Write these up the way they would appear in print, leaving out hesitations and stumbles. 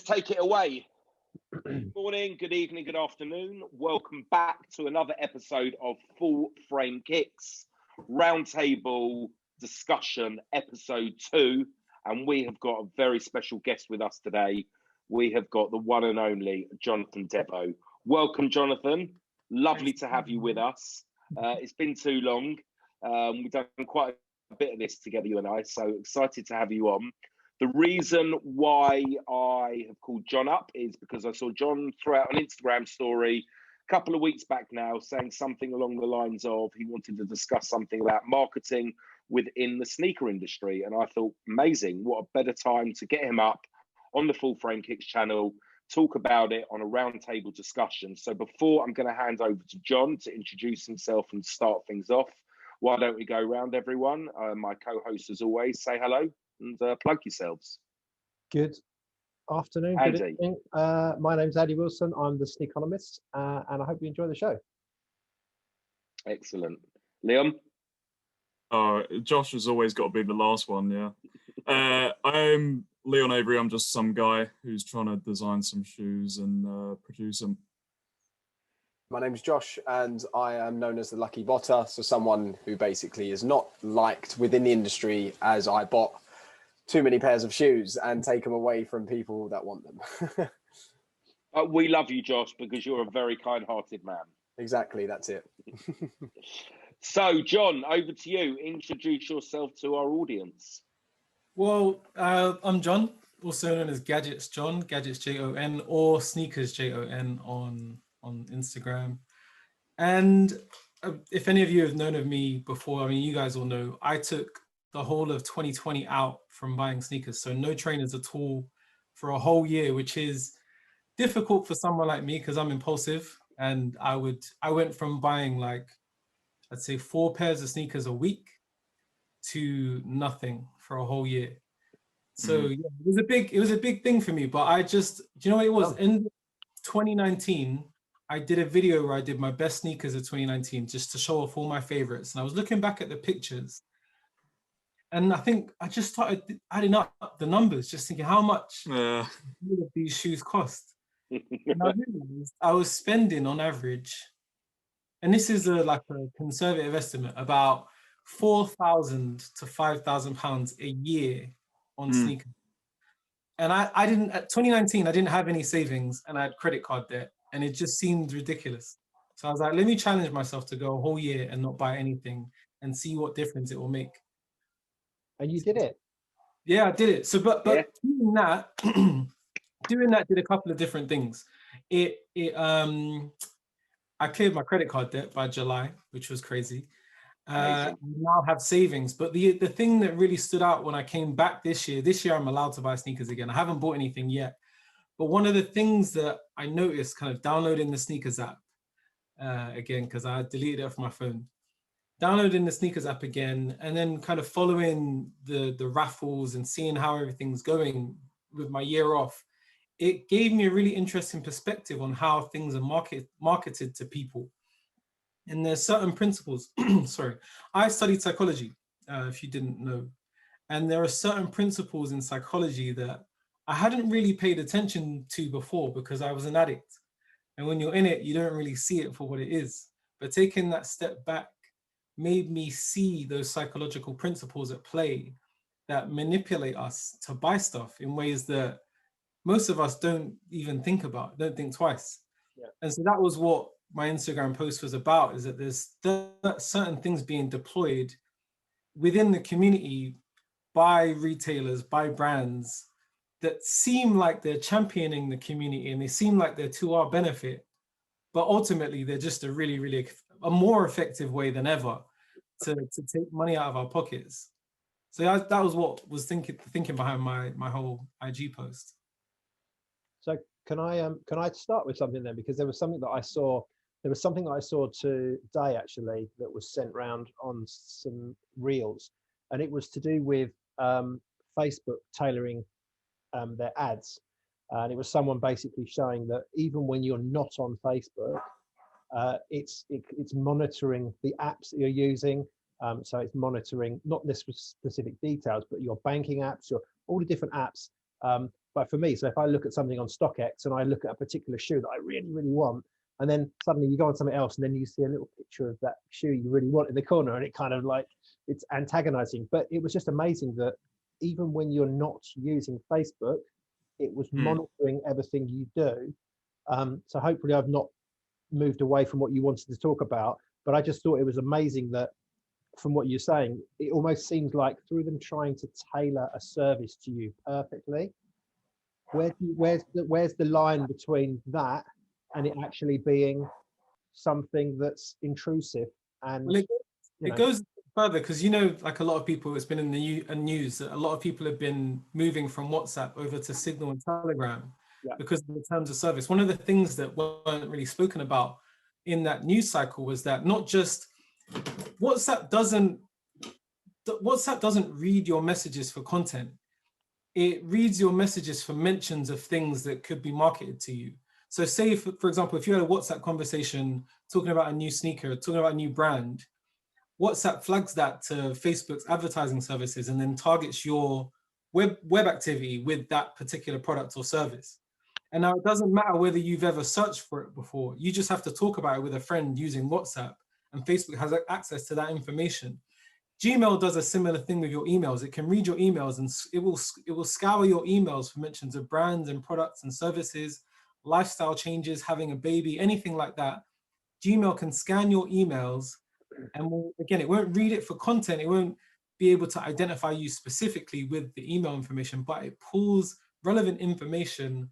take it away. Good morning, good evening, good afternoon. Welcome back to another episode of Full Frame Kicks, Roundtable Discussion, Episode 2. And we have got a very special guest with us today. We have got the one and only Jon Devo. Welcome, Jonathan. Lovely to have you with us. It's been too long. We've done quite a bit of this together, you and I, so excited to have you on. The reason why I have called Jon up is because I saw Jon throw out an Instagram story a couple of weeks back now saying something along the lines of he wanted to discuss something about marketing within the sneaker industry. And I thought, amazing, what a better time to get him up on the Full Frame Kicks channel, talk about it on a roundtable discussion. So before I'm going to hand over to Jon to introduce himself and start things off, why don't we go round, everyone? My co-host, as always, say hello and plug yourselves. Good afternoon, Andy. good evening. My name's Andy Wilson. I'm the Sneakonomist, and I hope you enjoy the show. Excellent. Liam? Josh has always got to be the last one, yeah. I'm Leon Avery. I'm just some guy who's trying to design some shoes and produce them. My name's Josh, and I am known as the Lucky Botter, so someone who basically is not liked within the industry as I bought too many pairs of shoes and take them away from people that want them. We love you, Josh, because you're a very kind-hearted man. Exactly, that's it. So, Jon, over to you. Introduce yourself to our audience. Well, I'm Jon, also known as Gadgets Jon, Gadgets Jon, or Sneakers Jon on Instagram. And if any of you have known of me before, I mean, you guys all know, I took the whole of 2020 out from buying sneakers. So no trainers at all for a whole year, which is difficult for someone like me because I'm impulsive. And I went from buying like, I'd say 4 pairs of sneakers a week to nothing for a whole year. So yeah, it was a big thing for me, but do you know what it was? In 2019, I did a video where I did my best sneakers of 2019 just to show off all my favorites. And I was looking back at the pictures, and I think I just started adding up the numbers, just thinking how much all of these shoes cost. And I realized I was spending on average, and this is like a conservative estimate, about £4,000 to £5,000 a year on sneakers. And I didn't, at 2019, I didn't have any savings and I had credit card debt, and it just seemed ridiculous. So I was like, let me challenge myself to go a whole year and not buy anything and see what difference it will make. And you did it. Yeah, I did it. So, but Yeah. doing that did a couple of different things. I cleared my credit card debt by July, which was crazy. I now have savings. But the thing that really stood out when I came back this year I'm allowed to buy sneakers again. I haven't bought anything yet. But one of the things that I noticed kind of downloading the sneakers app again, because I deleted it off my phone, downloading the sneakers app again, and then kind of following the raffles and seeing how everything's going with my year off, it gave me a really interesting perspective on how things are marketed to people. And there's certain principles. Sorry, I studied psychology, if you didn't know. And there are certain principles in psychology that I hadn't really paid attention to before because I was an addict. And when you're in it, you don't really see it for what it is. But taking that step back made me see those psychological principles at play that manipulate us to buy stuff in ways that most of us don't even think about, don't think twice. Yeah. And so that was what my Instagram post was about, is that there's certain things being deployed within the community by retailers, by brands that seem like they're championing the community and they seem like they're to our benefit, but ultimately they're just a really a more effective way than ever to take money out of our pockets. So that was what was thinking behind my whole IG post. So can I start with something then? Because there was something that I saw. There was something that I saw today actually that was sent round on some reels, and it was to do with Facebook tailoring their ads, and it was someone basically showing that even when you're not on Facebook, it's monitoring the apps that you're using. So it's monitoring not this specific details, but your banking apps, all the different apps. But for me, so if I look at something on StockX and I look at a particular shoe that I really, really want, and then suddenly you go on something else and then you see a little picture of that shoe you really want in the corner, and it kind of like, it's antagonizing. But it was just amazing that even when you're not using Facebook, it was monitoring everything you do. So hopefully I've not moved away from what you wanted to talk about, but I just thought it was amazing that from what you're saying, it almost seems like through them trying to tailor a service to you perfectly, where's the line between that and it actually being something that's intrusive? And well, it goes further, because like a lot of people, it's been in the news that a lot of people have been moving from WhatsApp over to Signal and Telegram because of the terms of service. One of the things that weren't really spoken about in that news cycle was that not just WhatsApp doesn't read your messages for content. It reads your messages for mentions of things that could be marketed to you. So say, for example, if you had a WhatsApp conversation talking about a new sneaker, talking about a new brand, WhatsApp flags that to Facebook's advertising services and then targets your web activity with that particular product or service. And now it doesn't matter whether you've ever searched for it before. You just have to talk about it with a friend using WhatsApp, and Facebook has access to that information. Gmail does a similar thing with your emails. It can read your emails and it will scour your emails for mentions of brands and products and services, lifestyle changes, having a baby, anything like that. Gmail can scan your emails, and again, it won't read it for content. It won't be able to identify you specifically with the email information, but it pulls relevant information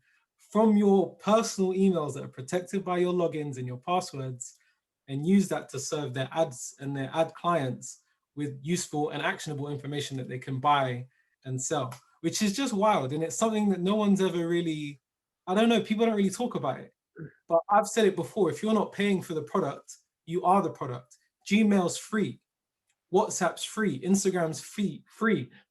from your personal emails that are protected by your logins and your passwords, and use that to serve their ads and their ad clients with useful and actionable information that they can buy and sell, which is just wild. And it's something that no one's ever really, I don't know, people don't really talk about it. But I've said it before, if you're not paying for the product, you are the product. Gmail's free, WhatsApp's free, Instagram's free,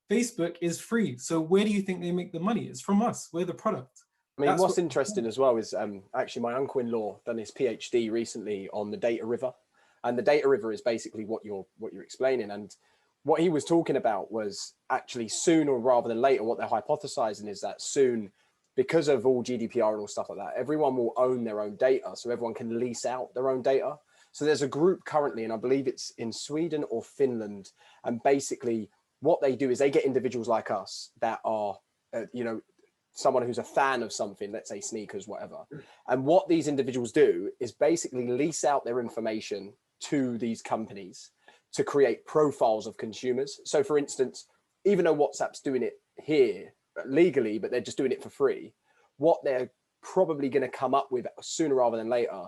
Facebook is free. So where do you think they make the money? It's from us, we're the product. I mean, what's interesting as well is actually my uncle-in-law done his PhD recently on the data river. And the data river is basically what you're explaining. And what he was talking about was actually sooner rather than later, what they're hypothesizing is that soon, because of all GDPR and all stuff like that, everyone will own their own data. So everyone can lease out their own data. So there's a group currently, and I believe it's in Sweden or Finland. And basically what they do is they get individuals like us that are, someone who's a fan of something, let's say sneakers, whatever. And what these individuals do is basically lease out their information to these companies to create profiles of consumers. So for instance, even though WhatsApp's doing it here legally, but they're just doing it for free, what they're probably going to come up with sooner rather than later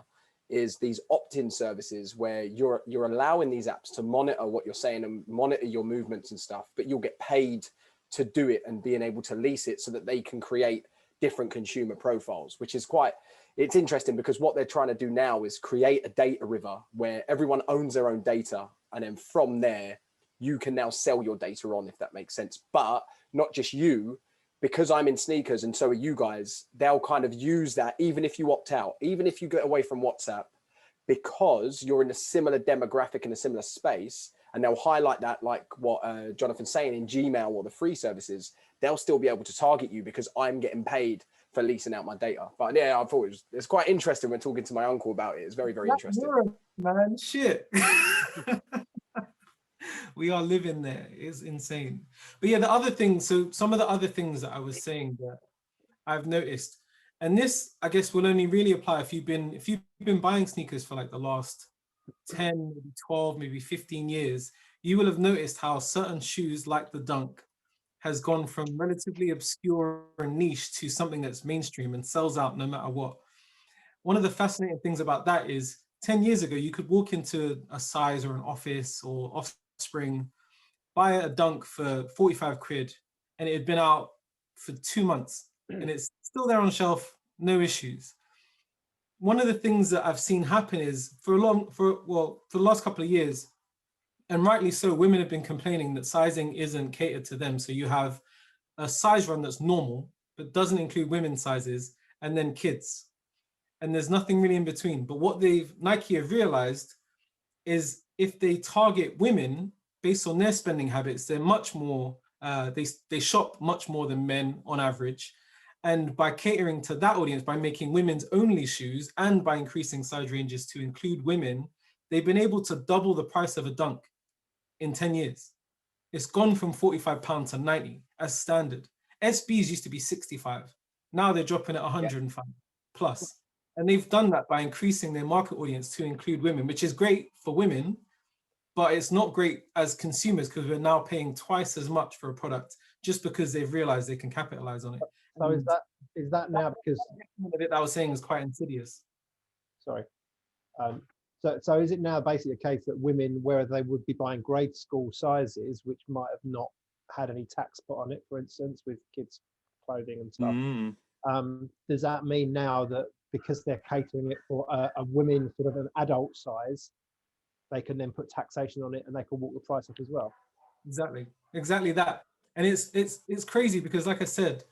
is these opt-in services where you're allowing these apps to monitor what you're saying and monitor your movements and stuff, but you'll get paid to do it and being able to lease it so that they can create different consumer profiles, which is it's interesting because what they're trying to do now is create a data river where everyone owns their own data. And then from there, you can now sell your data on, if that makes sense. But not just you, because I'm in sneakers and so are you guys, they'll kind of use that even if you opt out, even if you get away from WhatsApp, because you're in a similar demographic in a similar space, and they'll highlight that, like what Jonathan's saying in Gmail or the free services, they'll still be able to target you because I'm getting paid for leasing out my data. But yeah, I thought it's quite interesting when talking to my uncle about it. It's very, very interesting. Man, shit. We are living there. It's insane. But yeah, the other thing, so some of the other things that I was saying that I've noticed, and this, I guess, will only really apply if you've been buying sneakers for like the last 10, maybe 12, maybe 15 years, you will have noticed how certain shoes like the Dunk has gone from relatively obscure and niche to something that's mainstream and sells out no matter what. One of the fascinating things about that is 10 years ago, you could walk into a Size or an Office or Offspring, buy a Dunk for 45 quid, and it had been out for 2 months and it's still there on shelf, no issues. One of the things that I've seen happen is for the last couple of years, and rightly so, women have been complaining that sizing isn't catered to them. So you have a size run that's normal, but doesn't include women's sizes, and then kids. And there's nothing really in between. But what Nike have realized is if they target women based on their spending habits, they're much more, they shop much more than men on average. And by catering to that audience, by making women's only shoes and by increasing size ranges to include women, they've been able to double the price of a Dunk in 10 years. It's gone from £45 to 90 as standard. SBs used to be 65. Now they're dropping at 105 plus. And they've done that by increasing their market audience to include women, which is great for women, but it's not great as consumers because we're now paying twice as much for a product just because they've realized they can capitalize on it. So is that now because that I was saying is quite insidious? Sorry. So is it now basically a case that women, where they would be buying grade school sizes, which might have not had any tax put on it, for instance, with kids' clothing and stuff, does that mean now that because they're catering it for a women sort of an adult size, they can then put taxation on it and they can walk the price up as well? Exactly that. And it's crazy because, like I said,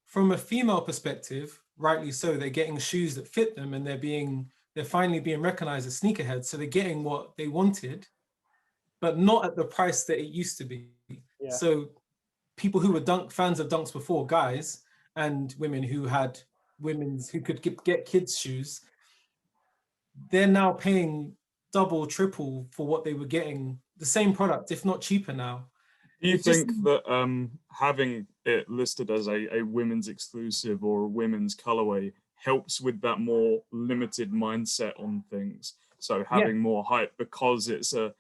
from a female perspective, rightly so, they're getting shoes that fit them and they're finally being recognized as sneakerheads. So they're getting what they wanted, but not at the price that it used to be. Yeah. So people who were fans of Dunks before, guys and women who could get kids shoes, they're now paying double, triple for what they were getting, the same product, if not cheaper now. Do you think that having it listed as a women's exclusive or a women's colorway helps with that more limited mindset on things? So having more hype because it's a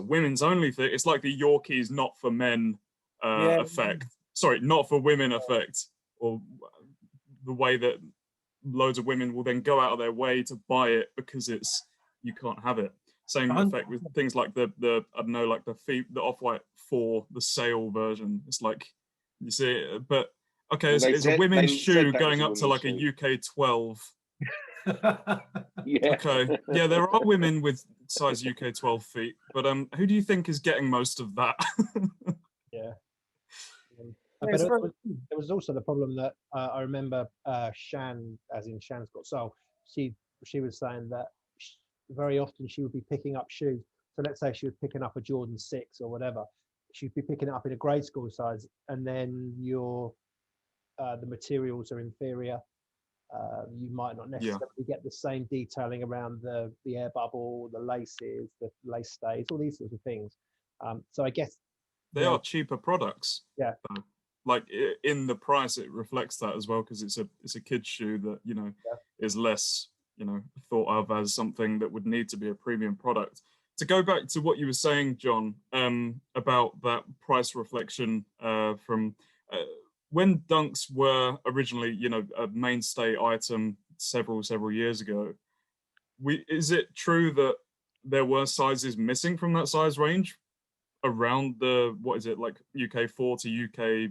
women's only thing. It's like the Yorkies not for men effect. Sorry, not for women effect, or the way that loads of women will then go out of their way to buy it because you can't have it. Same effect with things like the I don't know, like the Off-White 4, the sale version. It's like, you see it, but okay, it's a women's shoe going up to like a UK 12. Yeah. Okay, yeah, there are women with size UK 12 feet, but who do you think is getting most of that? Yeah. But there was also the problem that I remember Shan, as in Shan's Got Soul, she was saying that very often she would be picking up shoes. So let's say she was picking up a Jordan 6 or whatever. She'd be picking it up in a grade school size, and then the materials are inferior. You might not necessarily get the same detailing around the air bubble, the laces, the lace stays, all these sorts of things. So I guess they are cheaper products. Yeah. Like in the price, it reflects that as well, because it's a kid's shoe that is less thought of as something that would need to be a premium product. To go back to what you were saying, John, about that price reflection from when Dunks were originally, a mainstay item several years ago. Is it true that there were sizes missing from that size range around like UK 4 to UK,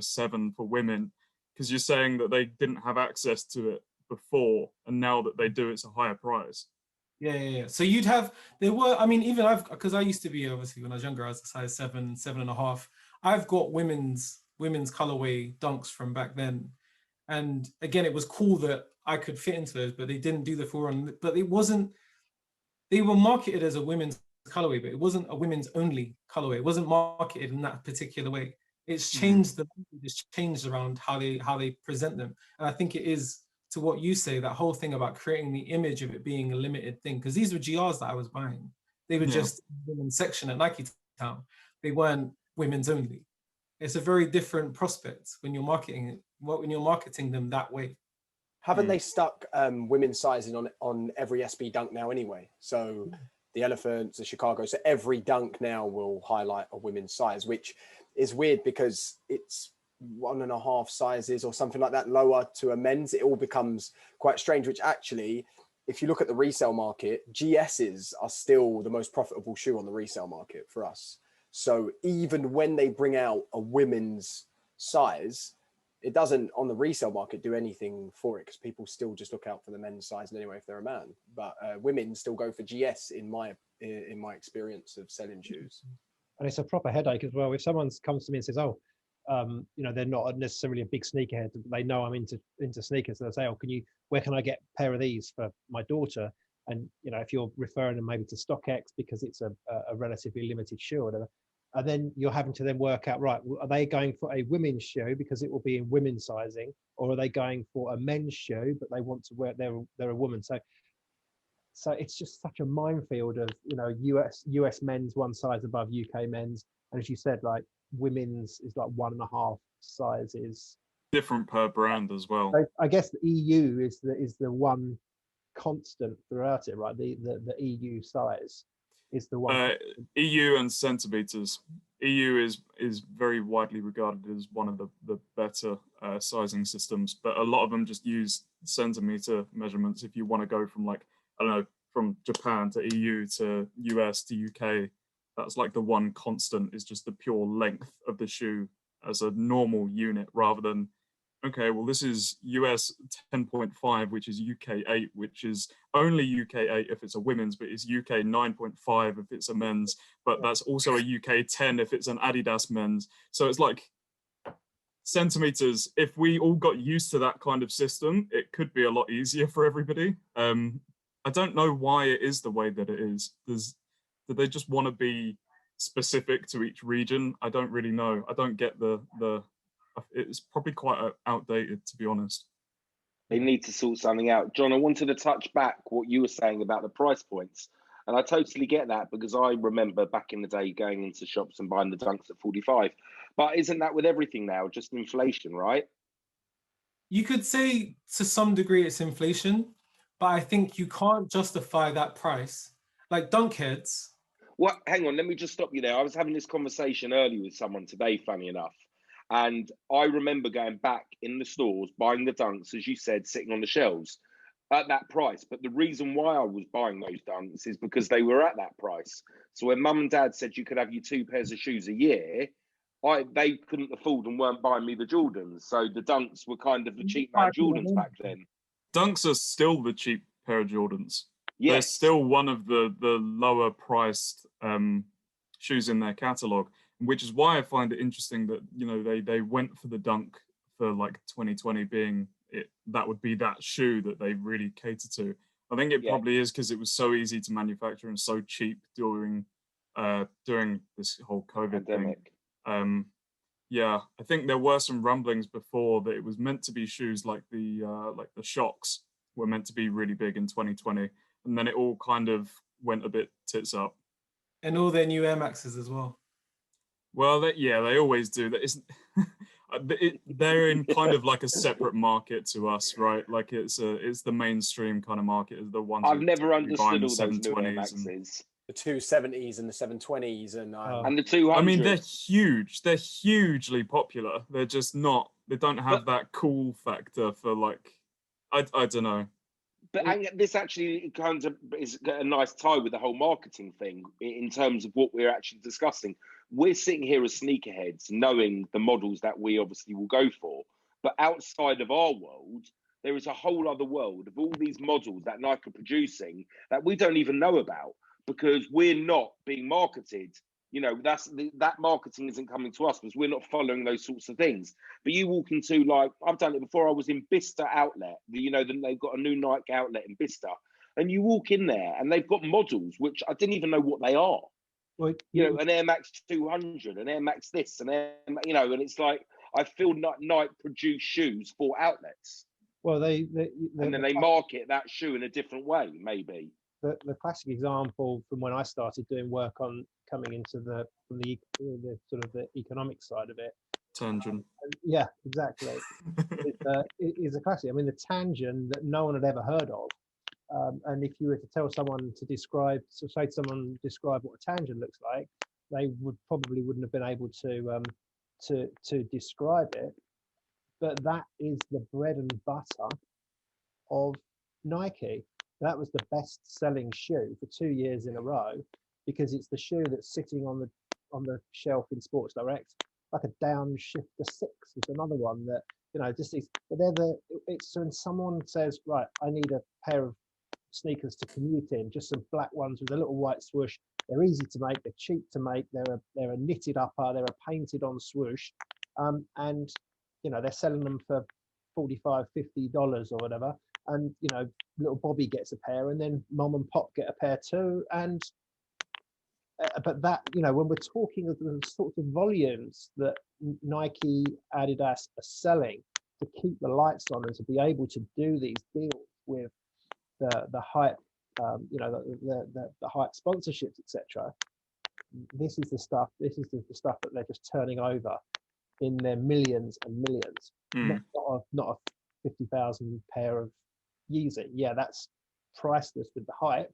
7 for women? Because you're saying that they didn't have access to it before, and now that they do, it's a higher price. Yeah. So because I used to be, obviously when I was younger, I was a size 7.5. I've got women's colorway Dunks from back then, and again, it was cool that I could fit into those, but they didn't do the full run. But it wasn't. They were marketed as a women's colorway, but it wasn't a women's only colorway. It wasn't marketed in that particular way. It's changed it's changed around how they present them, and I think it is, to what you say, that whole thing about creating the image of it being a limited thing, because these were GRs that I was buying. They were just women's section at Nike Town. They weren't women's only. It's a very different prospect when you're marketing them that way. Haven't they stuck women's sizing on every SB Dunk now anyway? So the Elephants, the Chicago, so every Dunk now will highlight a women's size, which is weird because it's 1.5 sizes or something like that lower to a men's. It all becomes quite strange, which actually, if you look at the resale market, GSs are still the most profitable shoe on the resale market for us. So even when they bring out a women's size, it doesn't on the resale market do anything for it, because people still just look out for the men's size anyway if they're a man. But women still go for GS in my experience of selling shoes. And it's a proper headache as well. If someone comes to me and says, "Oh, they're not necessarily a big sneakerhead, but they know I'm into sneakers," so they say, "Oh, where can I get a pair of these for my daughter?" And if you're referring them maybe to StockX because it's a relatively limited shoe or whatever, And then you're having to then work out, right, are they going for a women's shoe because it will be in women's sizing, or are they going for a men's shoe but they want to wear, they're a woman. So it's just such a minefield of, you know, US men's one size above UK men's, and as you said, like women's is like 1.5 sizes different per brand as well. I guess the EU is the one constant throughout it, right? The EU size is the one. EU and centimeters. EU is very widely regarded as one of the better sizing systems, but a lot of them just use centimeter measurements. If you want to go from, like, I don't know, from Japan to EU to US to UK, that's like the one constant, is just the pure length of the shoe as a normal unit, rather than, okay, well, this is US 10.5, which is UK 8, which is only UK 8 if it's a women's, but it's UK 9.5 if it's a men's, but that's also a UK 10 if it's an Adidas men's. So it's like centimeters. If we all got used to that kind of system, it could be a lot easier for everybody. I don't know why it is the way that it is. Do they just want to be specific to each region? I don't really know. I don't get the it's probably quite outdated, to be honest. They need to sort something out. John, I wanted to touch back what you were saying about the price points. And I totally get that, because I remember back in the day going into shops and buying the Dunks at 45. But isn't that with everything now, just inflation, right? You could say to some degree it's inflation, but I think you can't justify that price. Like Dunkheads. Well, hang on, let me just stop you there. I was having this conversation earlier with someone today, funny enough. And I remember going back in the stores, buying the Dunks, as you said, sitting on the shelves at that price. But the reason why I was buying those Dunks is because they were at that price. So when mum and dad said you could have your 2 pairs of shoes a year, they couldn't afford and weren't buying me the Jordans. So the Dunks were kind of the cheap man Jordans back then. Dunks are still the cheap pair of Jordans. Yes. They're still one of the lower priced shoes in their catalogue, which is why I find it interesting that, you know, they went for the Dunk for like 2020 being it. That would be that shoe that they really cater to. I think it probably is because it was so easy to manufacture and so cheap during this whole COVID pandemic thing. Yeah, I think there were some rumblings before that it was meant to be shoes like the Shocks were meant to be really big in 2020, and then it all kind of went a bit tits up. And all their new Air Maxes as well. Well, they always do. That isn't. They're in kind of like a separate market to us, right? Like it's the mainstream kind of market. Is the ones I've never understood all those new Air Maxes. The 270s and the 720s and the 200s. I mean, they're huge. They're hugely popular. They're just not. They don't have that cool factor for, like, I don't know. But this actually kind of is a nice tie with the whole marketing thing in terms of what we're actually discussing. We're sitting here as sneakerheads, knowing the models that we obviously will go for. But outside of our world, there is a whole other world of all these models that Nike are producing that we don't even know about, because we're not being marketed. You know, that marketing isn't coming to us because we're not following those sorts of things. But you walk into, like, I've done it before. I was in Bicester outlet. You know, they've got a new Nike outlet in Bicester, and you walk in there and they've got models which I didn't even know what they are. Well, you know, an Air Max 200, an Air Max this, and you know, and it's like I feel Nike produce shoes for outlets. Well, and then they market that shoe in a different way, maybe. The classic example from when I started doing work on coming into the sort of the economic side of it. Tangent. Yeah, exactly. It's a classic. I mean, the tangent that no one had ever heard of. And if you were to tell someone to describe what a tangent looks like, they wouldn't have been able to describe it. But that is the bread and butter of Nike. That was the best-selling shoe for 2 years in a row, because it's the shoe that's sitting on the shelf in Sports Direct, like a Downshifter 6 is another one that, you know, just these. But it's when someone says, right, I need a pair of sneakers to commute in, just some black ones with a little white swoosh. They're easy to make, they're cheap to make, they're a knitted upper, they're a painted on swoosh, and you know, they're selling them for $45, $50 or whatever. And, you know, little Bobby gets a pair, and then mom and pop get a pair too. And but that, you know, when we're talking of the sorts of volumes that Nike, Adidas are selling to keep the lights on and to be able to do these deals with the hype, you know, the hype sponsorships, etc. This is the stuff. This is the stuff that they're just turning over in their millions and millions. Not a 50,000 pair of Yeezy. Yeah, that's priceless with the hype,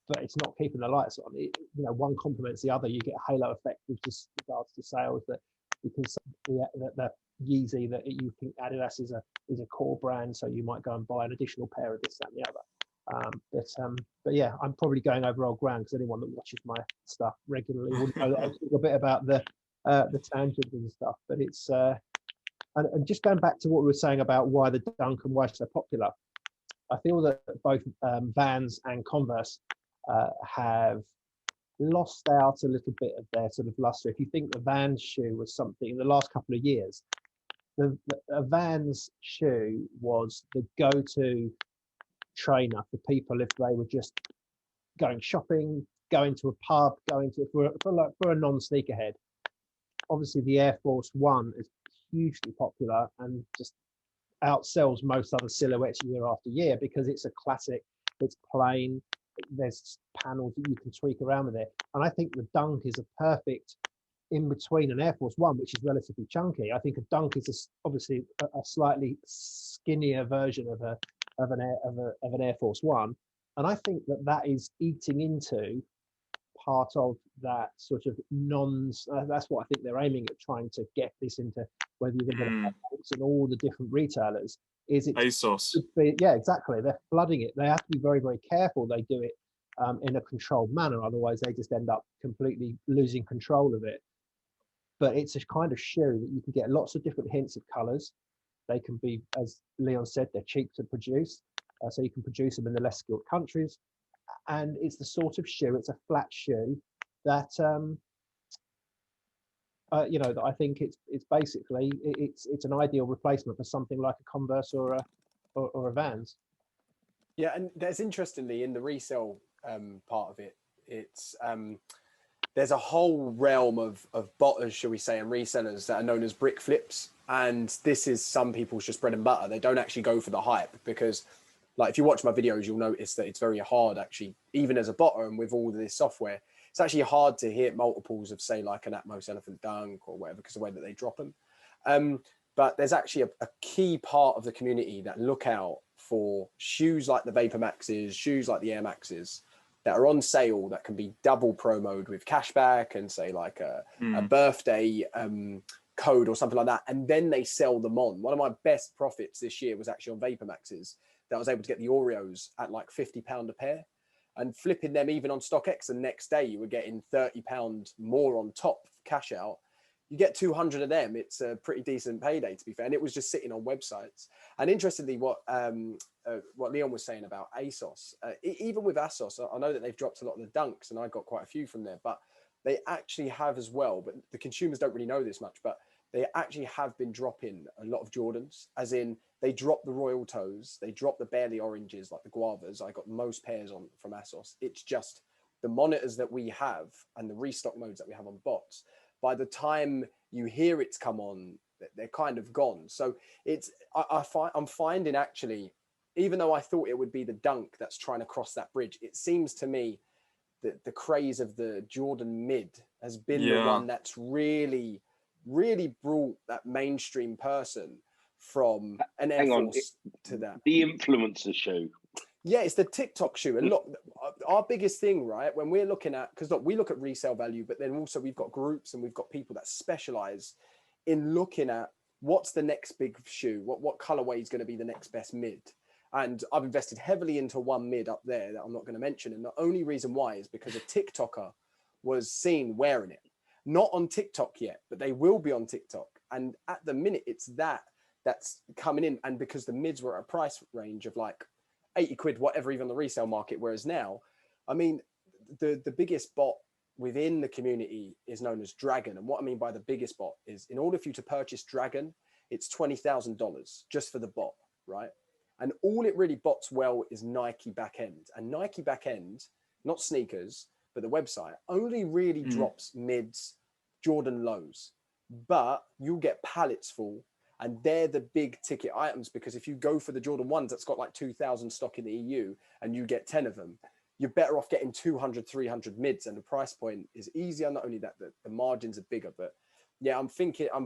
but it's not keeping the lights on. It, you know, one complements the other. You get a halo effect with just regards to sales, that because the Yeezy, that you think Adidas is a core brand, so you might go and buy an additional pair of this, that, and the other. But yeah, I'm probably going over old ground, because anyone that watches my stuff regularly will know that I talk a bit about the tangents and stuff. But it's and just going back to what we were saying about why the Dunk and why it's so popular, I feel that both Vans and Converse have lost out a little bit of their sort of luster. If you think the Vans shoe was something in the last couple of years, the Vans shoe was the go-to trainer for people if they were just going shopping, going to a pub, going to for a non-sneakerhead. Obviously, the Air Force One is hugely popular and just outsells most other silhouettes year after year, because it's a classic. It's plain. There's panels that you can tweak around with it, and I think the Dunk is a perfect in between an Air Force One, which is relatively chunky. I think a Dunk is obviously a slightly skinnier version of an Air Force One, and I think that is eating into part of that sort of that's what I think they're aiming at, trying to get this into, whether you're going to have in all the different retailers. Is it ASOS? Yeah, exactly. They're flooding it. They have to be very, very careful they do it in a controlled manner, otherwise they just end up completely losing control of it. But it's a kind of shoe that you can get lots of different hints of colors. They can be, as Leon said, they're cheap to produce, so you can produce them in the less skilled countries. And it's the sort of shoe, it's a flat shoe that you know, that I think it's basically it's an ideal replacement for something like a Converse or a Vans. Yeah, and there's, interestingly, in the resale part of it, it's there's a whole realm of botters, shall we say, and resellers that are known as brick flips. And this is some people's just bread and butter. They don't actually go for the hype, because, like, if you watch my videos, you'll notice that it's very hard, actually, even as a botter and with all of this software, it's actually hard to hit multiples of, say, like an Atmos Elephant Dunk or whatever, because of the way that they drop them. But there's actually a key part of the community that look out for shoes like the Vapor Maxes, shoes like the Air Maxes, that are on sale, that can be double promoed with cashback and, say, like a birthday code or something like that. And then they sell them on. One of my best profits this year was actually on Vapor Maxes, that I was able to get the Oreos at like £50 a pair, and flipping them even on StockX. The next day you were getting £30 more on top cash out. You get 200 of them. It's a pretty decent payday, to be fair. And it was just sitting on websites. And interestingly, what Leon was saying about ASOS, even with ASOS, I know that they've dropped a lot of the Dunks, and I got quite a few from there, but they actually have as well. But the consumers don't really know this much, but they actually have been dropping a lot of Jordans, as in they drop the Royal Toes, they drop the barely oranges, like the Guavas. I got most pairs on from ASOS. It's just the monitors that we have and the restock modes that we have on bots, by the time you hear it's come on, they're kind of gone. So it's, I'm finding, actually, even though I thought it would be the Dunk that's trying to cross that bridge, it seems to me that the craze of the Jordan mid has been the one that's really brought that mainstream person from an Air Force to that. The influencer shoe. Yeah, it's the TikTok shoe. A lot. Our biggest thing, right, when we're looking at, because we look at resale value, but then also we've got groups and we've got people that specialize in looking at what's the next big shoe, what colorway is going to be the next best mid. And I've invested heavily into one mid up there that I'm not going to mention. And the only reason why is because a TikToker was seen wearing it. Not on TikTok yet, but they will be on TikTok. And at the minute, it's that's coming in. And because the mids were at a price range of like 80 quid, whatever, even the resale market. Whereas now, I mean, the biggest bot within the community is known as Dragon. And what I mean by the biggest bot is, in order for you to purchase Dragon, it's $20,000 just for the bot, right? And all it really bots well is Nike backend. And Nike backend, not sneakers, but the website only really drops mids, Jordan lows, but you'll get pallets full, and they're the big ticket items, because if you go for the Jordan 1s that's got like 2,000 stock in the EU and you get 10 of them, you're better off getting 200, 300 mids, and the price point is easier. Not only that, the margins are bigger, but yeah, I'm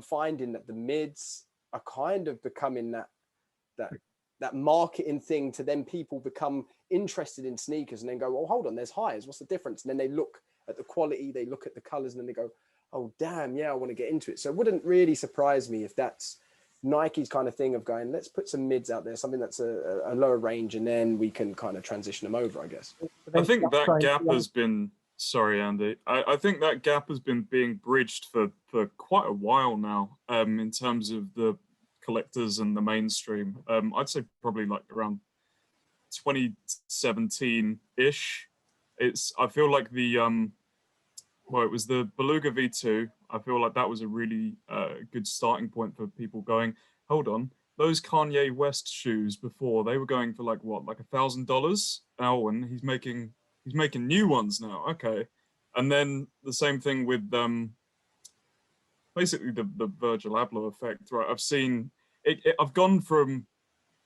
finding that the mids are kind of becoming that marketing thing, to then people become interested in sneakers and then go, oh, hold on, there's highs. What's the difference? And then they look at the quality, they look at the colors, and then they go, oh, damn, yeah, I want to get into it. So it wouldn't really surprise me if that's Nike's kind of thing of going, let's put some mids out there, something that's a lower range, and then we can kind of transition them over, I guess. I think that gap has been, sorry, Andy, I think that gap has been being bridged for quite a while now, in terms of the collectors and the mainstream. I'd say probably like around 2017-ish. I feel like it was the Beluga V2. I feel like that was a really good starting point for people going, hold on, those Kanye West shoes before, they were going for like what, like $1,000 now, and he's making new ones now. Okay. And then the same thing with basically the Virgil Abloh effect, right? I've gone from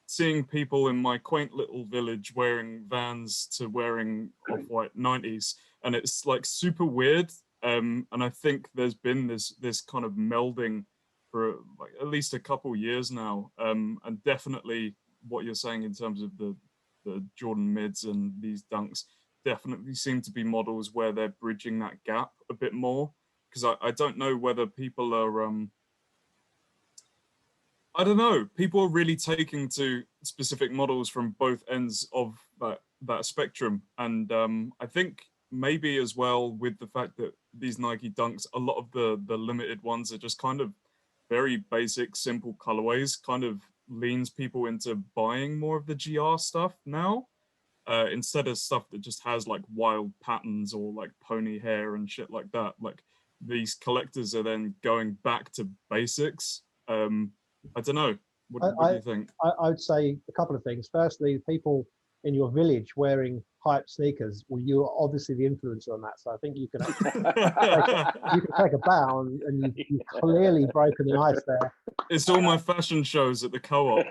seeing people in my quaint little village wearing Vans to wearing off-white 90s, and it's like super weird. And I think there's been this kind of melding for like at least a couple years now. And definitely what you're saying in terms of the Jordan mids and these dunks definitely seem to be models where they're bridging that gap a bit more. Because I don't know whether people are I don't know. People are really taking to specific models from both ends of that spectrum, and I think maybe as well with the fact that these Nike Dunks, a lot of the limited ones are just kind of very basic, simple colorways. Kind of leans people into buying more of the GR stuff now, instead of stuff that just has like wild patterns or like pony hair and shit like that. Like these collectors are then going back to basics. I don't know. What do you think? I would say a couple of things. Firstly, people in your village wearing hype sneakers, well, you're obviously the influencer on that. So I think you can take a bow, and you've clearly broken the ice there. It's all my fashion shows at the co-op.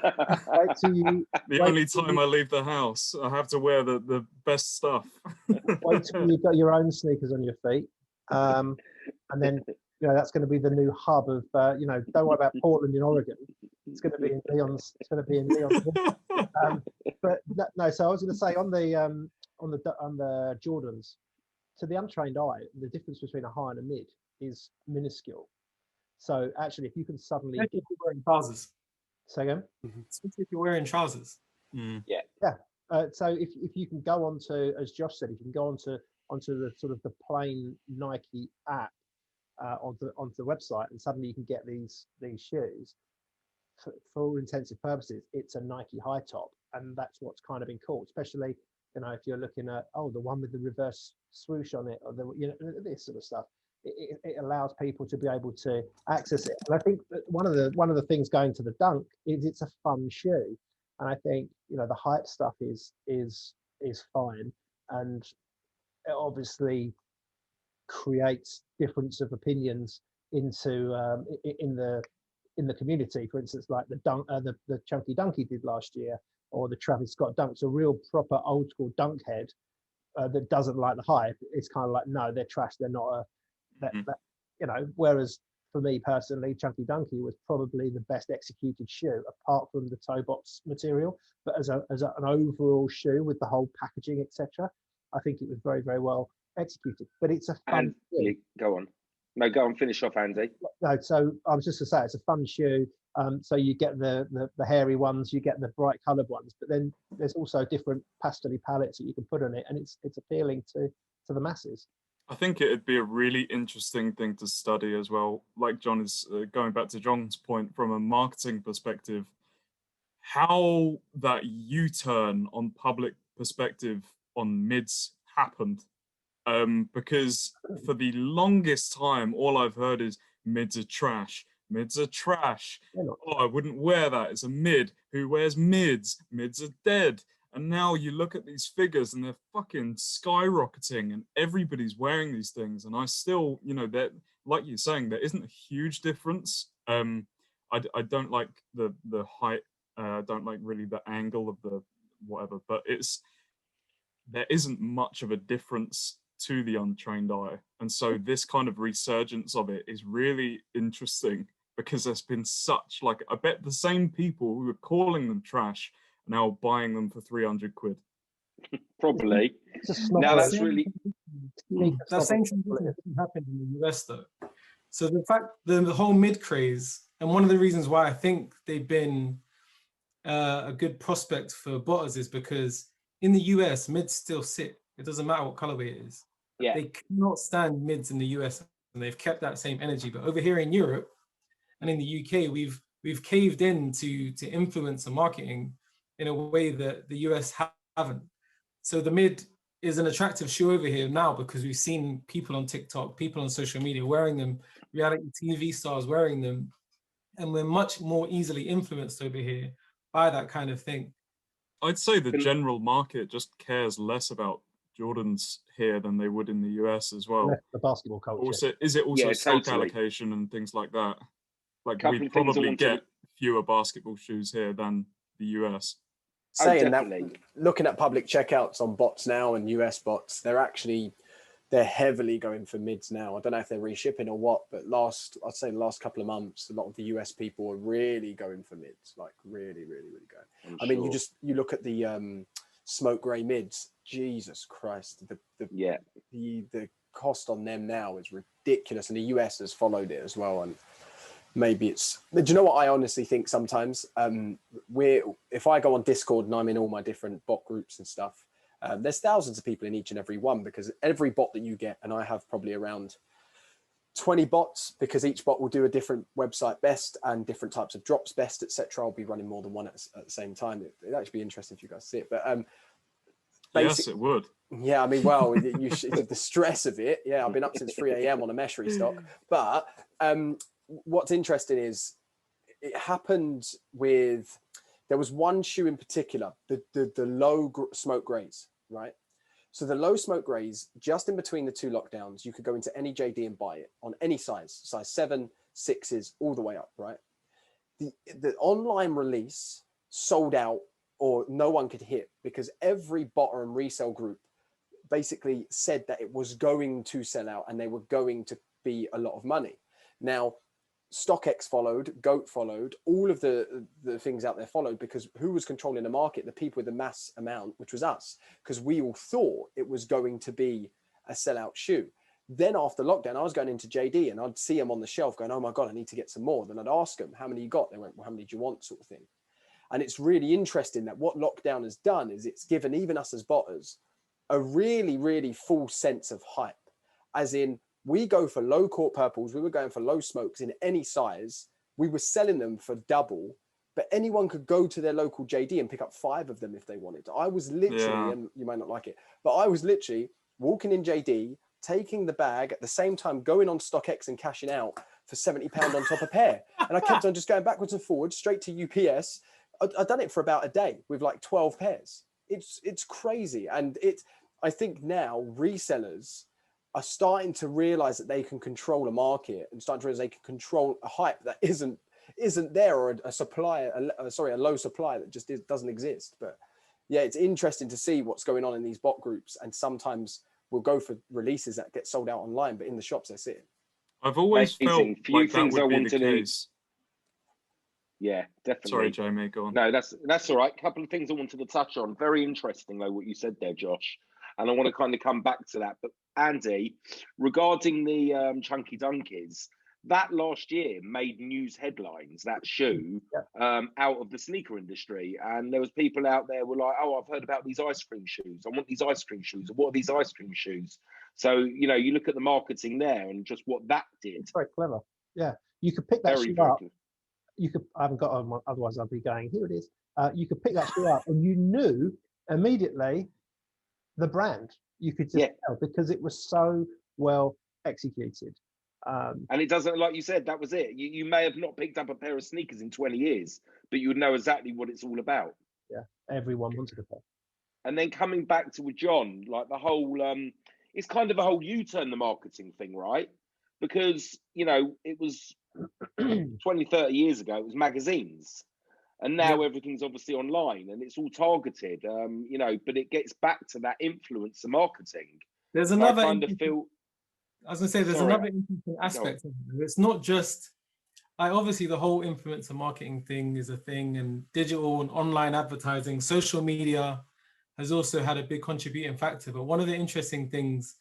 The only time I leave the house, I have to wear the best stuff. Wait till you've got your own sneakers on your feet, and then that's going to be the new hub of don't worry about Portland in Oregon. It's going to be in Leon's. It's going to be in Leon's. But no. So I was going to say on the Jordans, to the untrained eye, the difference between a high and a mid is minuscule. So actually, if you can suddenly, if you're wearing trousers. Say again. If you're wearing trousers. Yeah. So if you can go on to, as Josh said, if you can go onto the sort of the plain Nike app. Onto the website, and suddenly you can get these shoes. For all intents and purposes, it's a Nike high top, and that's what's kind of been cool. Especially, if you're looking at the one with the reverse swoosh on it, or this sort of stuff. It allows people to be able to access it. And I think that one of the things going to the Dunk is it's a fun shoe, and I think the hype stuff is fine, and it obviously creates difference of opinions into in the community. For instance, like the Chunky Dunky did last year, or the Travis Scott Dunks, a real proper old school dunk head that doesn't like the hype. It's kind of like, no, they're trash. They're not Whereas for me personally, Chunky Dunky was probably the best executed shoe, apart from the toe box material. But as an overall shoe with the whole packaging, etc., I think it was very, very well executed. But it's a fun shoe. Go on. No, go on, finish off, Andy. No, so I was just to say it's a fun shoe. So you get the hairy ones, you get the bright coloured ones, but then there's also different pastel palettes that you can put on it, and it's appealing to the masses. I think it'd be a really interesting thing to study as well. Like John is going back to John's point from a marketing perspective, how that U-turn on public perspective on mids happened. Because for the longest time, all I've heard is mids are trash. Mids are trash. Oh, I wouldn't wear that. It's a mid. Who wears mids? Mids are dead. And now you look at these figures and they're fucking skyrocketing and everybody's wearing these things. And I still, you know, that, like you're saying, there isn't a huge difference. I don't like the height. I don't like really the angle of the whatever, but there isn't much of a difference to the untrained eye. And so this kind of resurgence of it is really interesting because there's been such, like, I bet the same people who are calling them trash are now buying them for 300 quid. Probably. Now that's really... That same transition happened in the US though. So the fact, the whole mid craze, and one of the reasons why I think they've been a good prospect for botters is because in the US, mids still sit. It doesn't matter what colorway it is. Yeah. They cannot stand mids in the US, and they've kept that same energy. But over here in Europe and in the UK, we've caved in to influence the marketing in a way that the US haven't. So the mid is an attractive shoe over here now because we've seen people on TikTok, people on social media wearing them, reality TV stars wearing them, and we're much more easily influenced over here by that kind of thing. I'd say the general market just cares less about Jordans here than they would in the US as well. The basketball culture. Also, is it also stock totally. allocation and things like that? Like we Couple of things I probably wanted get fewer basketball shoes here than the US. Saying that, definitely. looking at public checkouts on bots now and US bots, they're heavily going for mids now. I don't know if they're reshipping or what, but I'd say the last couple of months, a lot of the US people are really going for mids, like really, really, really going. I mean, you look at the smoke gray mids. Jesus Christ, the cost on them now is ridiculous, and the US has followed it as well. And maybe it's. Do you know what I honestly think sometimes? If I go on Discord and I'm in all my different bot groups and stuff. There's thousands of people in each and every one, because every bot that you get, and I have probably around 20 bots, because each bot will do a different website best and different types of drops best, etc. I'll be running more than one at the same time. It'd actually be interesting if you guys see it. But yes, it would. Yeah, I mean, well, the stress of it. Yeah, I've been up since 3 a.m. on a mesh restock. But what's interesting is it happened with. There was one shoe in particular, the low smoke grays, right? So the low smoke grays, just in between the two lockdowns, you could go into any JD and buy it on any size 7, 6s, all the way up, right? The online release sold out, or no one could hit, because every botter and resale group basically said that it was going to sell out and they were going to be a lot of money. Now, StockX followed, Goat followed, all of the things out there followed, because who was controlling the market? The people with the mass amount, which was us, because we all thought it was going to be a sellout shoe. Then after lockdown, I was going into JD and I'd see them on the shelf going, oh my God, I need to get some more. Then I'd ask them, how many you got? They went, well, how many do you want, sort of thing. And it's really interesting that what lockdown has done is it's given even us as botters a really, really full sense of hype, as in, we go for low court purples. We were going for low smokes in any size. We were selling them for double, but anyone could go to their local JD and pick up 5 of them if they wanted. I was literally, and you might not like it, but I was literally walking in JD, taking the bag at the same time, going on StockX and cashing out for £70 on top a pair. And I kept on just going backwards and forwards straight to UPS. I'd done it for about a day with like 12 pairs. It's crazy. And I think now resellers are starting to realize that they can control a market, and starting to realize they can control a hype that isn't there, or a low supply that just doesn't exist. But yeah, it's interesting to see what's going on in these bot groups, and sometimes we'll go for releases that get sold out online, but in the shops they're sitting. I've always felt like that would be the case. Yeah, definitely. Sorry, Jamie, go on. No, that's all right. Couple of things I wanted to touch on. Very interesting though what you said there, Josh, and I want to kind of come back to that. But Andy, regarding the Chunky Dunkies, that last year made news headlines, that shoe, out of the sneaker industry. And there was people out there were like, oh, I've heard about these ice cream shoes. I want these ice cream shoes. What are these ice cream shoes? So, you know, you look at the marketing there and just what that did. It's very clever. Yeah. You could pick that shoe up. I haven't got one, otherwise I'll be going, here it is. You could pick that shoe up and you knew immediately the brand. You could just tell, because it was so well executed. And it doesn't, like you said, that was it. You may have not picked up a pair of sneakers in 20 years, but you would know exactly what it's all about. Yeah, everyone wanted a pair. And then coming back to with John, like the whole, it's kind of a whole U-turn, the marketing thing, right? Because, you know, it was 20, 30 years ago, it was magazines. And now everything's obviously online and it's all targeted, you know, but it gets back to that influencer marketing. There's So another, I kind of feel, I was gonna say, there's Sorry. another interesting aspect of it. It's not just, obviously the whole influencer marketing thing is a thing, and digital and online advertising, social media has also had a big contributing factor. But one of the interesting things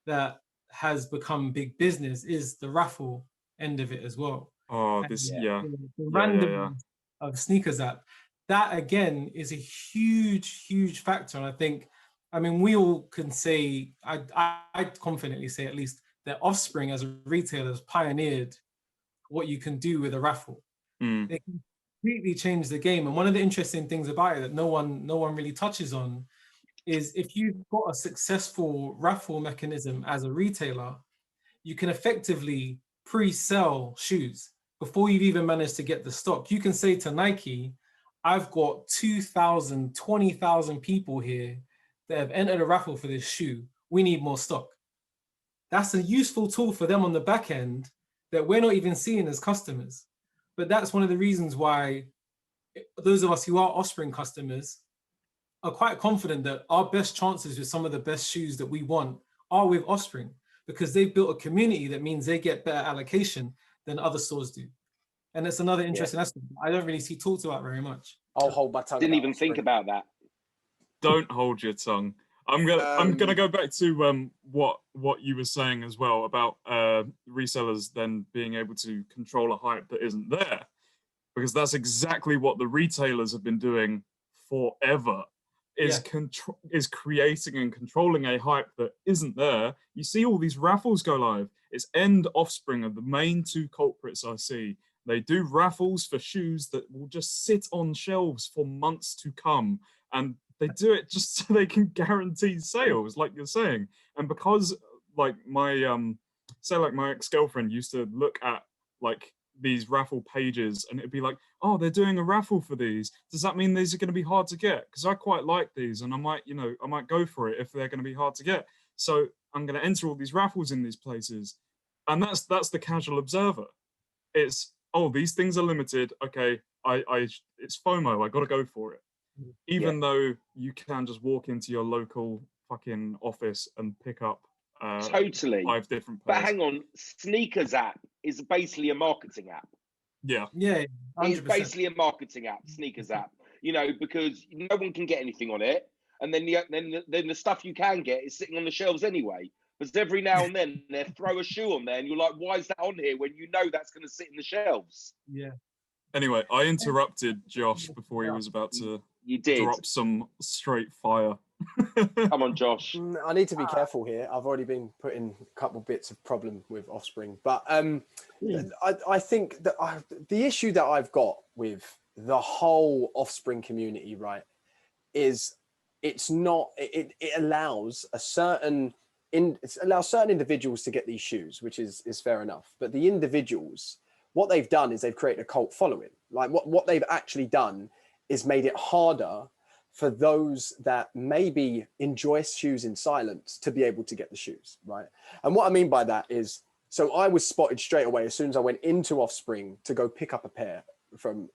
that has become big business is the raffle end of it as well. Oh, And this, Yeah. yeah. the Yeah, random of Sneakers app, that again is a huge factor. And I think, I mean, we all can say, I confidently say at least, that Offspring as a retailer has pioneered what you can do with a raffle. Mm. It completely changed the game. And one of the interesting things about it that no one really touches on is, if you've got a successful raffle mechanism as a retailer, you can effectively pre-sell shoes before you've even managed to get the stock. You can say to Nike, I've got 2,000, 20,000 people here that have entered a raffle for this shoe. We need more stock. That's a useful tool for them on the back end that we're not even seeing as customers. But that's one of the reasons why those of us who are Offspring customers are quite confident that our best chances with some of the best shoes that we want are with Offspring, because they've built a community that means they get better allocation than other stores do. And it's another interesting aspect I don't really see talked about very much. I'll hold my tongue. didn't even think about that. Don't hold your tongue. I'm gonna go back to what you were saying as well about resellers then being able to control a hype that isn't there, because that's exactly what the retailers have been doing forever. Is creating and controlling a hype that isn't there. You see all these raffles go live. It's End, Offspring are the main two culprits I see. They do raffles for shoes that will just sit on shelves for months to come, and they do it just so they can guarantee sales, like you're saying. And because, like, my say like my ex-girlfriend used to look at like these raffle pages and it'd be like, oh, they're doing a raffle for these. Does that mean these are going to be hard to get? Because I quite like these and I might go for it if they're going to be hard to get. So I'm going to enter all these raffles in these places. And that's the casual observer. It's, oh, these things are limited. Okay, it's FOMO. I got to go for it. Even though you can just walk into your local fucking office and pick up Totally 5 different But pairs. hang on, Sneakers app is basically a marketing app. Yeah. Yeah, 100%. It's basically a marketing app, Sneakers app. You know, because no one can get anything on it, and then the stuff you can get is sitting on the shelves anyway. Because every now and then they throw a shoe on there, and you're like, "Why is that on here?" When you know that's going to sit in the shelves. Yeah. Anyway, I interrupted Josh before he was about to You did. drop some straight fire. Come on, Josh. I need to be careful here. I've already been putting a couple bits of problem with Offspring, but I think that the issue that I've got with the whole Offspring community, right, is it's not. It allows certain individuals to get these shoes, which is fair enough. But the individuals, what they've done is they've created a cult following. Like what they've actually done is made it harder for those that maybe enjoy shoes in silence to be able to get the shoes, right? And what I mean by that is, so I was spotted straight away as soon as I went into Offspring to go pick up a pair from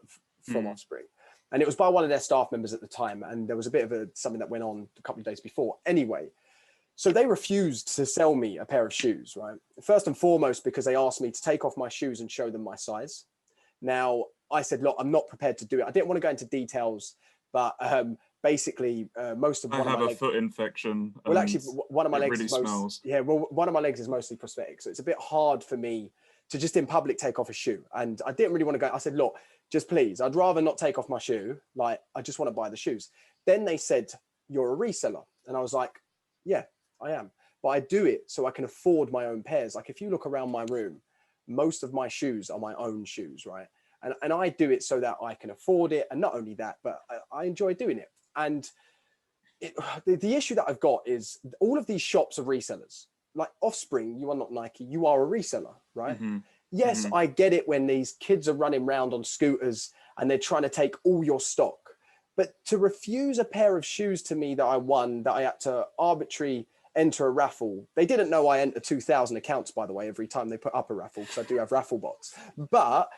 Offspring. And it was by one of their staff members at the time. And there was a bit of something that went on a couple of days before. Anyway, so they refused to sell me a pair of shoes, right? First and foremost, because they asked me to take off my shoes and show them my size. Now, I said, look, I'm not prepared to do it. I didn't want to go into details, but basically, most of I have a foot infection. Well, actually, one of my legs really smells. one of my legs is mostly prosthetic, so it's a bit hard for me to just in public take off a shoe. And I didn't really want to go. I said, look, just please, I'd rather not take off my shoe. Like, I just want to buy the shoes. Then they said, you're a reseller, and I was like, yeah, I am, but I do it so I can afford my own pairs. Like, if you look around my room, most of my shoes are my own shoes, right? And I do it so that I can afford it. And not only that, but I enjoy doing it. And the issue that I've got is all of these shops are resellers. Like Offspring, you are not Nike, you are a reseller, right? Mm-hmm. Yes, I get it when these kids are running around on scooters and they're trying to take all your stock. But to refuse a pair of shoes to me that I won, that I had to arbitrarily enter a raffle. They didn't know I enter 2,000 accounts, by the way, every time they put up a raffle, because I do have raffle bots. But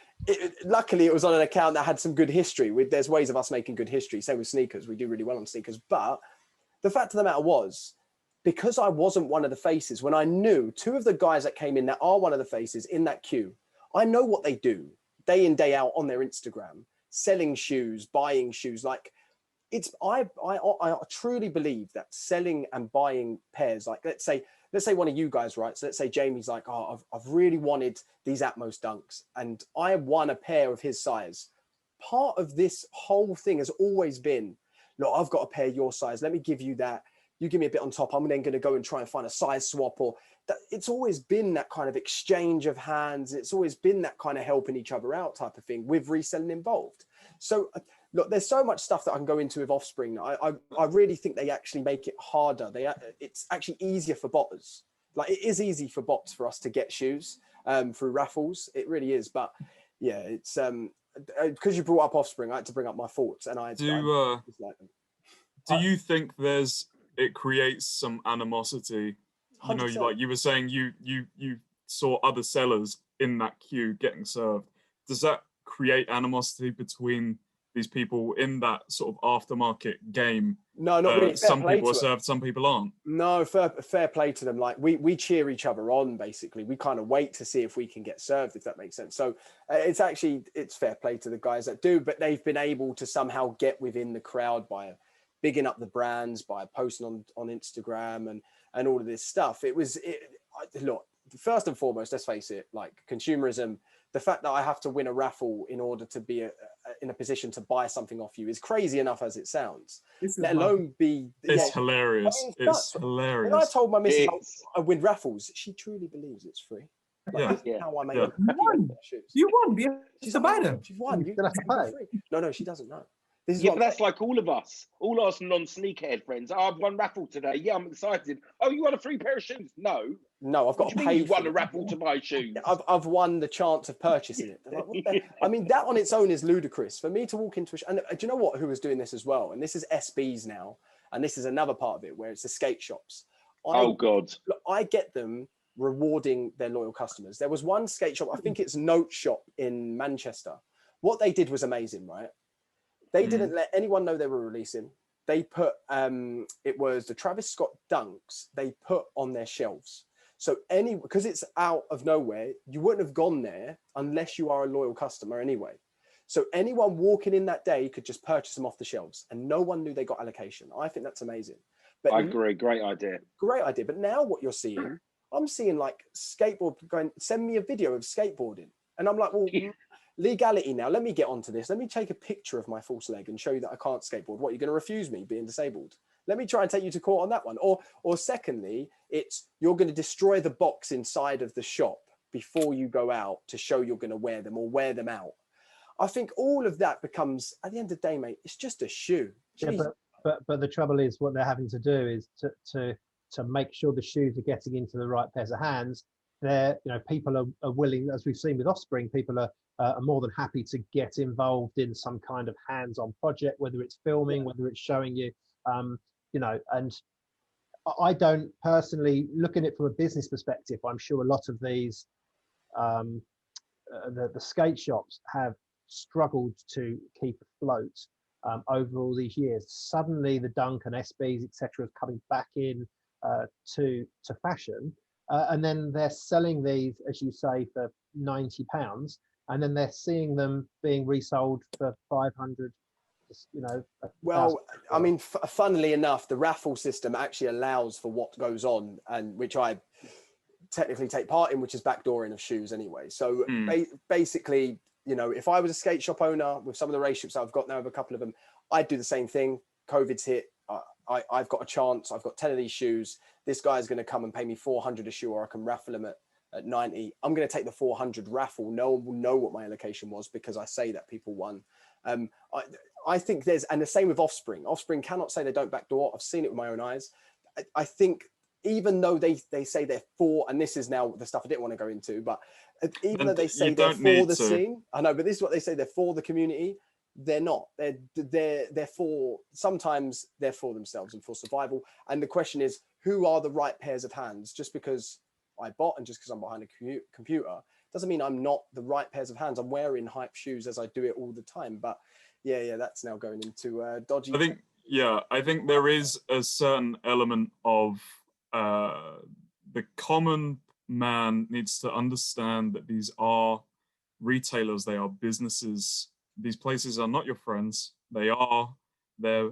luckily it was on an account that had some good history. There's ways of us making good history. Same with sneakers. We do really well on sneakers. But the fact of the matter was, because I wasn't one of the faces, when I knew two of the guys that came in that are one of the faces in that queue, I know what they do day in, day out on their Instagram, selling shoes, buying shoes. Like, I truly believe that selling and buying pairs, like let's say one of you guys, right? So let's say Jamie's like, oh, I've really wanted these Atmos Dunks, and I won a pair of his size. Part of this whole thing has always been, look, I've got a pair your size. Let me give you that. You give me a bit on top. I'm then going to go and try and find a size swap. Or that. It's always been that kind of exchange of hands. It's always been that kind of helping each other out type of thing with reselling involved. So look, there's so much stuff that I can go into with Offspring. I really think they actually make it harder. It's actually easier for botters. Like, it is easy for bots for us to get shoes through raffles. It really is. But yeah, it's because you brought up Offspring, I had to bring up my thoughts. And I do you think it creates some animosity? 100%. You know, like you were saying, you saw other sellers in that queue getting served. Does that create animosity between these people in that sort of aftermarket game? No, not really. Some people are served, some people aren't. No, fair play to them. Like, we cheer each other on, basically. We kind of wait to see if we can get served, if that makes sense. So it's fair play to the guys that do, but they've been able to somehow get within the crowd by bigging up the brands, by posting on Instagram and all of this stuff. Look, first and foremost, let's face it, like consumerism, the fact that I have to win a raffle in order to be in a position to buy something off you is crazy enough as it sounds. Let alone be... It's hilarious. I mean, it's hilarious. When I told my missus I win raffles, she truly believes it's free. Like, yeah. How I make You won. You won. She's to buy them. She's won. You have to pay. No, she doesn't know. But that's like all of us, all our non-sneakerhead friends. Oh, I've won raffle today. Yeah, I'm excited. Oh, you won a free pair of shoes? No, I've got to pay. You won a raffle to buy shoes. I've won the chance of purchasing it. Like, what the... I mean, that on its own is ludicrous. For me to walk into and do you know what? Who was doing this as well? And this is SBs now, and this is another part of it where it's the skate shops. God! Look, I get them rewarding their loyal customers. There was one skate shop, I think it's Note Shop in Manchester. What they did was amazing, right? They didn't let anyone know they were releasing. They put, it was the Travis Scott Dunks, they put on their shelves. So because it's out of nowhere, you wouldn't have gone there unless you are a loyal customer anyway. So anyone walking in that day could just purchase them off the shelves and no one knew they got allocation. I think that's amazing. But I agree, great idea. Great idea. But now what you're seeing, I'm seeing like skateboard going, send me a video of skateboarding. And I'm like, well, legality now, let me get onto this. Let me take a picture of my false leg and show you that I can't skateboard. What, you're going to refuse me being disabled? Let me try and take you to court on that one. Or secondly, it's you're going to destroy the box inside of the shop before you go out to show you're going to wear them or wear them out. I think all of that becomes, at the end of the day, mate, it's just a shoe. Yeah, but the trouble is what they're having to do is to make sure the shoes are getting into the right pairs of hands. People are willing, as we've seen with Offspring, people are more than happy to get involved in some kind of hands-on project, whether it's filming, whether it's showing you, and I don't personally look at it from a business perspective. I'm sure a lot of these, the skate shops have struggled to keep afloat over all these years. Suddenly the Dunk and SBs, etc., is coming back in to fashion. And then they're selling these, as you say, for £90, and then they're seeing them being resold for 500. Well, I mean, funnily enough, the raffle system actually allows for what goes on, and which I technically take part in, which is backdooring of shoes anyway. So basically, if I was a skate shop owner with some of the relationships I've got now with a couple of them, I'd do the same thing. COVID's hit. I've got a chance. I've got 10 of these shoes. This guy's going to come and pay me 400 a shoe, or I can raffle them at 90. I'm going to take the 400 raffle. No one will know what my allocation was because I say that people won. I think and the same with Offspring. Offspring cannot say they don't backdoor. I've seen it with my own eyes. I think even though they say they're for, and this is now the stuff I didn't want to go into, but even though they say they're for the scene, I know, but this is what they say, they're for the community. they're not. They're for, sometimes they're for themselves and for survival. And the question is, who are the right pairs of hands? Just because I bot and just because I'm behind a computer doesn't mean I'm not the right pairs of hands. I'm wearing hype shoes as I do it all the time. But yeah, that's now going into dodgy. I think there is a certain element of the common man needs to understand that these are retailers, they are businesses. These places are not your friends. They are there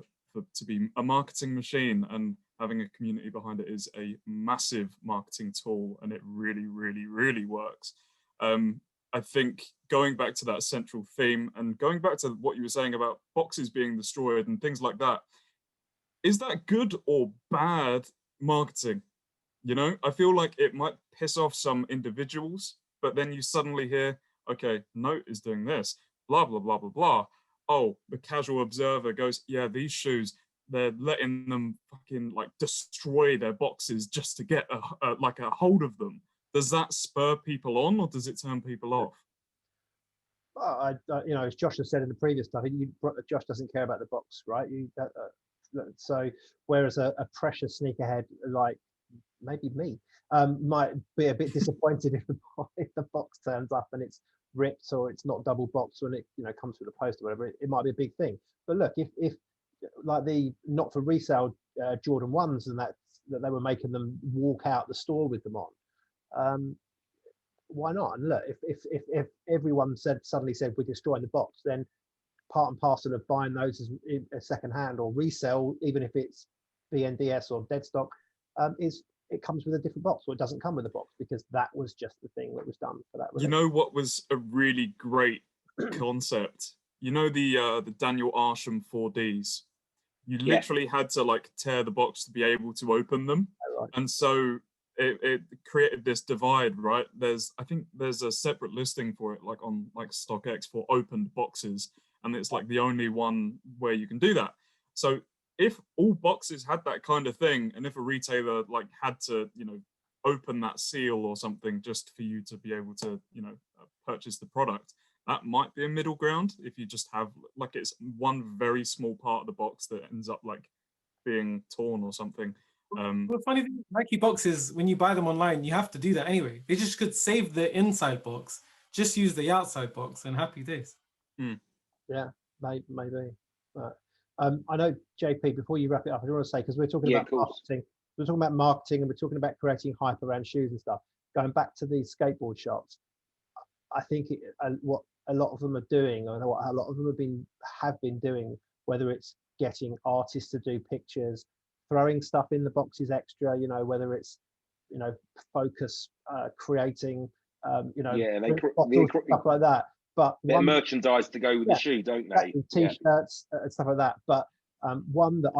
to be a marketing machine, and having a community behind it is a massive marketing tool, and it really, really, really works. I think going back to that central theme and going back to what you were saying about boxes being destroyed and things like that, is that good or bad marketing? You know, I feel like it might piss off some individuals, but then you suddenly hear, okay, Note is doing this, blah, blah, blah, blah, blah. Oh, the casual observer goes, yeah, these shoes, they're letting them fucking like destroy their boxes just to get a hold of them. Does that spur people on, or does it turn people off? Well, you know, as Josh has said in the previous stuff, Josh doesn't care about the box, right? So whereas a precious sneakerhead like maybe me might be a bit disappointed if the box turns up and it's ripped or it's not double boxed when it, you know, comes through the post or whatever. It might be a big thing. But look, if like the not for resale Jordan 1s and that they were making them walk out the store with them on, why not? And look, if everyone suddenly said we're destroying the box, then part and parcel of buying those as second hand or resell, even if it's BNDS or dead stock, is it comes with a different box, or it doesn't come with a box, because that was just the thing that was done for that. You know what was a really great concept? You know the Daniel Arsham 4Ds. You literally had to like tear the box to be able to open them, right. And so it created this divide, right? I think there's a separate listing for it, like on like StockX for opened boxes, and it's like the only one where you can do that. So if all boxes had that kind of thing, and if a retailer like had to, you know, open that seal or something just for you to be able to, you know, purchase the product, that might be a middle ground. If you just have like it's one very small part of the box that ends up like being torn or something. The funny thing, Nike boxes, when you buy them online, you have to do that anyway. They just could save the inside box, just use the outside box, and happy days. Yeah, maybe. But, I know, JP, before you wrap it up, I want to say, because we're talking about marketing, and we're talking about creating hype around shoes and stuff. Going back to these skateboard shops, I think what a lot of them are doing, or what a lot of them have been doing, whether it's getting artists to do pictures, throwing stuff in the boxes extra, you know, whether it's, you know, focus, creating, you know, stuff like that. But merchandise to go with the shoe, don't they? T-shirts and stuff like that. But one that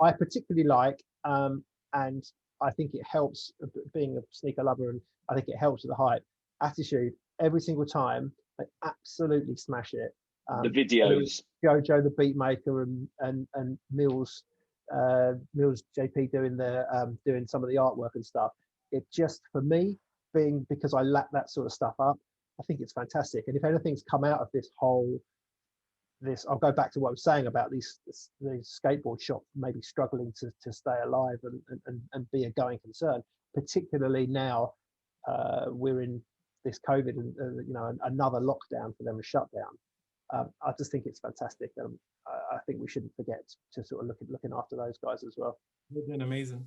I particularly like, and I think it helps, being a sneaker lover, and I think it helps with the hype. Attitude, every single time they absolutely smash it. The videos, Jojo the Beatmaker and Mills JP doing some of the artwork and stuff. It just, for me, because I lack that sort of stuff up, I think it's fantastic. And if anything's come out of I'll go back to what I was saying about these skateboard shops maybe struggling to stay alive and be a going concern, particularly now we're in this COVID and you know, another lockdown for them, a shutdown. I just think it's fantastic. I think we shouldn't forget to sort of looking after those guys as well. They're doing amazing.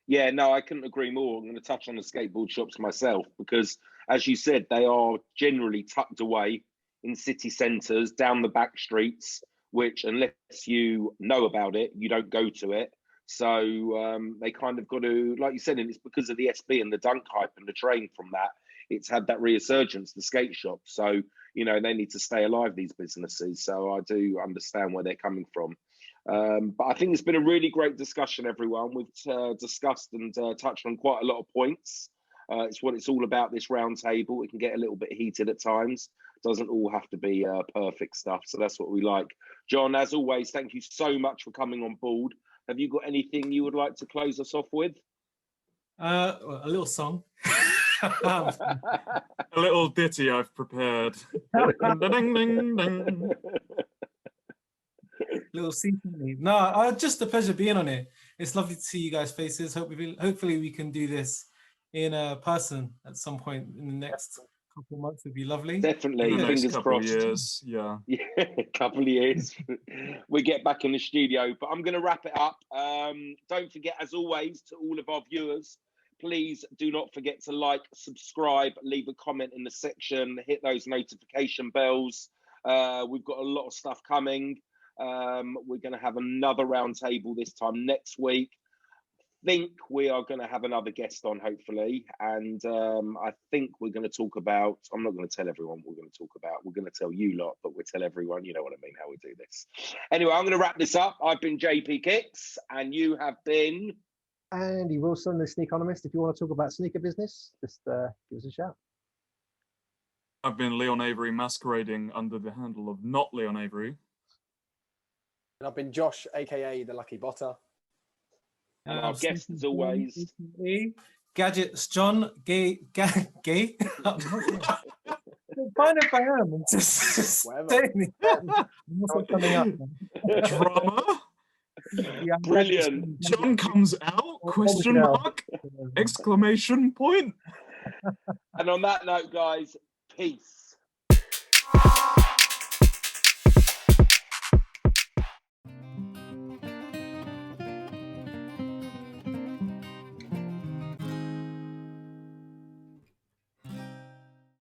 Yeah, no, I couldn't agree more. I'm going to touch on the skateboard shops myself because, as you said, they are generally tucked away in city centres, down the back streets, which, unless you know about it, you don't go to it. So they kind of got to, like you said, and it's because of the SB and the dunk hype and the train from that, it's had that resurgence, the skate shop. So, you know, they need to stay alive, these businesses. So I do understand where they're coming from. But I think it's been a really great discussion, everyone. We've discussed and touched on quite a lot of points. It's what it's all about, this round table. It can get a little bit heated at times. It doesn't all have to be perfect stuff. So that's what we like. Jon, as always, thank you so much for coming on board. Have you got anything you would like to close us off with? A little song. A little ditty I've prepared. Little C for me. No, just a pleasure being on it. It's lovely to see you guys' faces. Hopefully we can do this in person at some point in the next couple of months. Would be lovely. Definitely, In the next fingers couple of crossed. years, yeah. Yeah, a couple of years. We get back in the studio, but I'm going to wrap it up. Don't forget, as always, to all of our viewers, please do not forget to like, subscribe, leave a comment in the section, hit those notification bells. We've got a lot of stuff coming. We're going to have another roundtable this time next week. Think we are going to have another guest on, hopefully, and I think we're going to talk about, I'm not going to tell everyone what we're going to talk about, we're going to tell you lot, but we'll tell everyone, you know what I mean, how we do this. Anyway, I'm going to wrap this up. I've been JP Kicks, and you have been Andy Wilson, the Sneakonomist. If you want to talk about sneaker business, just give us a shout. I've been Leon Avery, masquerading under the handle of not Leon Avery. And I've been Josh, aka the Lucky Botter. and our guest, as always, Gadgets John Gay. Find if I am. And just coming up. Drama. Yeah, brilliant. John comes out? Question mark? Exclamation point. And on that note, guys, peace.